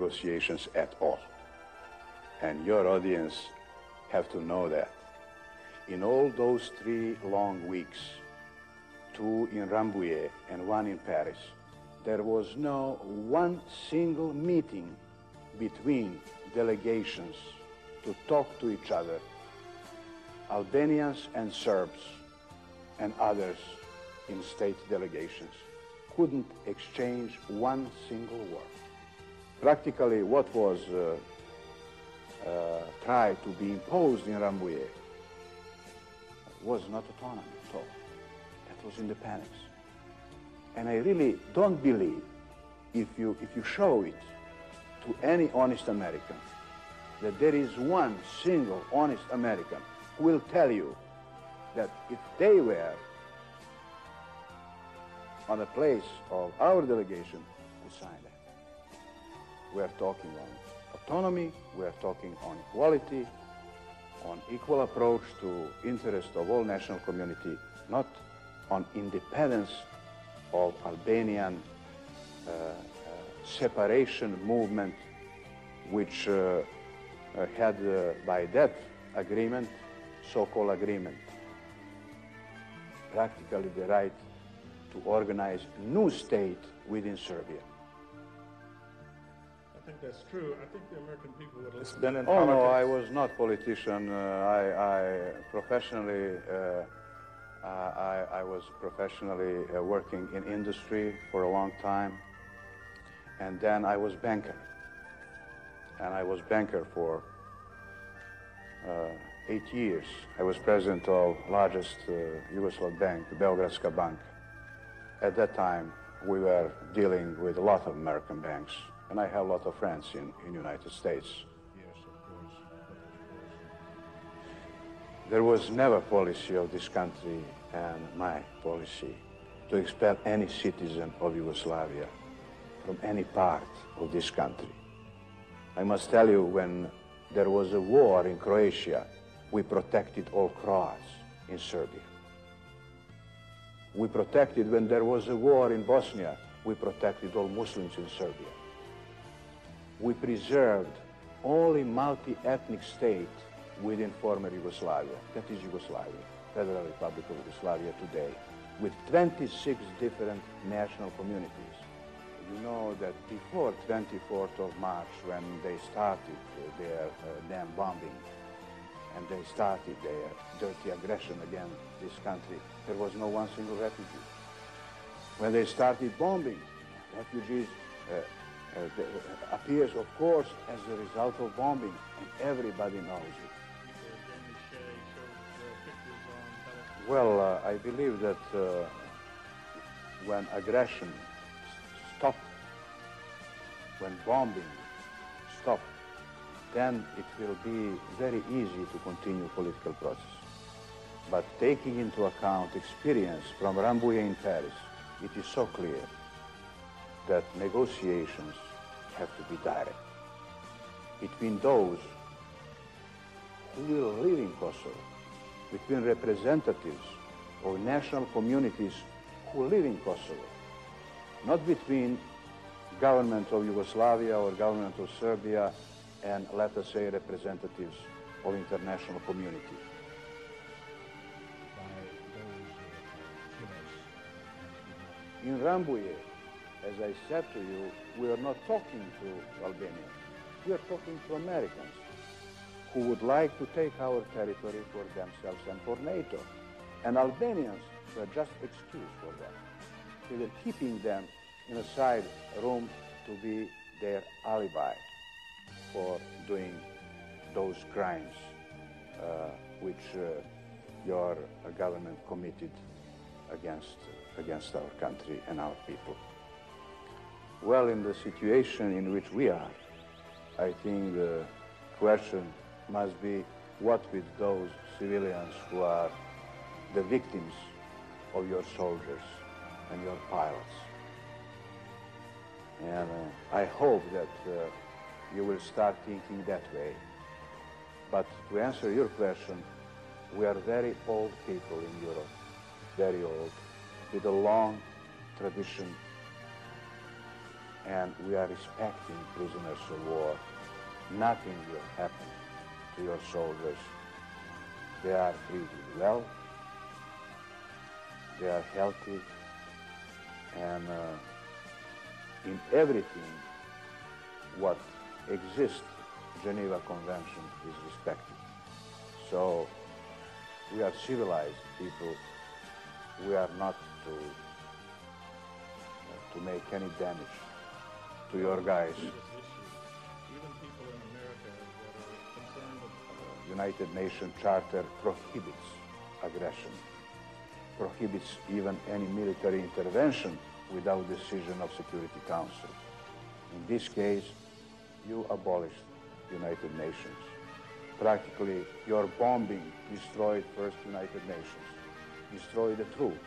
negotiations at all. And your audience have to know that. In all those 3 long weeks, 2 in Rambouillet and 1 in Paris, there was no one single meeting between delegations to talk to each other, Albanians and Serbs and others in state delegations couldn't exchange one single word. Practically what was tried to be imposed in Rambouillet was not autonomy at all. That was independence. And I really don't believe if you show it to any honest American that there is one single honest American who will tell you that if they were on the place of our delegation, would sign that. We are talking on autonomy, we are talking on equality, on equal approach to interest of all national community, not on independence of Albanian separation movement, which had by that agreement, so-called agreement, practically the right to organize new state within Serbia. I think that's true. I think the American people would listen. Oh no, I was not politician. I professionally, I was professionally working in industry for a long time, and then I was banker. And I was banker for 8 years. I was president of largest Yugoslav bank, the Beogradska bank. At that time, we were dealing with a lot of American banks, and I have a lot of friends in United States. Yes, of course. There was never policy of this country and my policy to expel any citizen of Yugoslavia from any part of this country. I must tell you, when there was a war in Croatia, we protected all Croats in Serbia. We protected, when there was a war in Bosnia, we protected all Muslims in Serbia. We preserved only multi-ethnic state within former Yugoslavia. That is Yugoslavia, Federal Republic of Yugoslavia today, with 26 different national communities. You know that before 24th of March, when they started their damn bombing, and they started their dirty aggression against this country, there was no one single refugee. When they started bombing, refugees appears, of course, as a result of bombing, and everybody knows it. Well, I believe that when aggression stopped, when bombing stopped, then it will be very easy to continue political process. But taking into account experience from Rambouillet in Paris, it is so clear that negotiations have to be direct between those who will live in Kosovo, between representatives of national communities who live in Kosovo, not between government of Yugoslavia or government of Serbia and, let us say, representatives of international community. In Rambouillet, as I said to you, we are not talking to Albanians. We are talking to Americans who would like to take our territory for themselves and for NATO. And Albanians were just excuse for that. We were keeping them in a side room to be their alibi for doing those crimes which your government committed against our country and our people. Well, in the situation in which we are, I think the question must be, what with those civilians who are the victims of your soldiers and your pilots? And I hope that you will start thinking that way. But to answer your question, we are very old people in Europe, very old, with a long tradition and we are respecting prisoners of war. Nothing will happen to your soldiers. They are treated well, they are healthy, and in everything what exists, Geneva Convention is respected. So we are civilized people. We are not to make any damage to your guys. This issue, even people in America that are concerned with United Nations Charter prohibits aggression, prohibits even any military intervention without decision of Security Council. In this case, you abolished United Nations. Practically, your bombing destroyed first United Nations, destroyed the truth.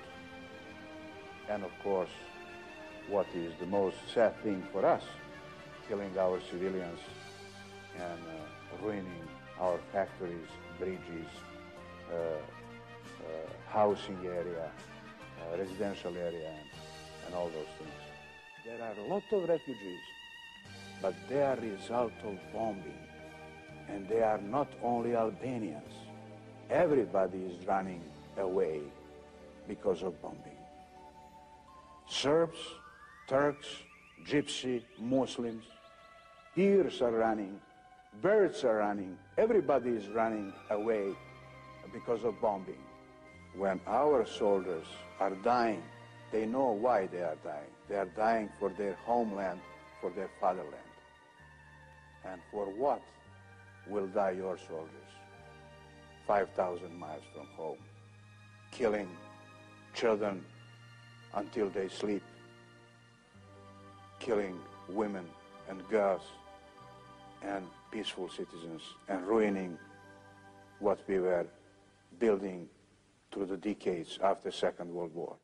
And of course, what is the most sad thing for us, killing our civilians and ruining our factories, bridges, housing area, residential area, and all those things. There are a lot of refugees, but they are a result of bombing. And they are not only Albanians. Everybody is running away because of bombing. Serbs, Turks, Gypsy, Muslims, ears are running, birds are running, everybody is running away because of bombing. When our soldiers are dying, they know why they are dying. They are dying for their homeland, for their fatherland. And for what will die your soldiers? 5,000 miles from home, killing children until they sleep, killing women and girls and peaceful citizens, and ruining what we were building through the decades after Second World War.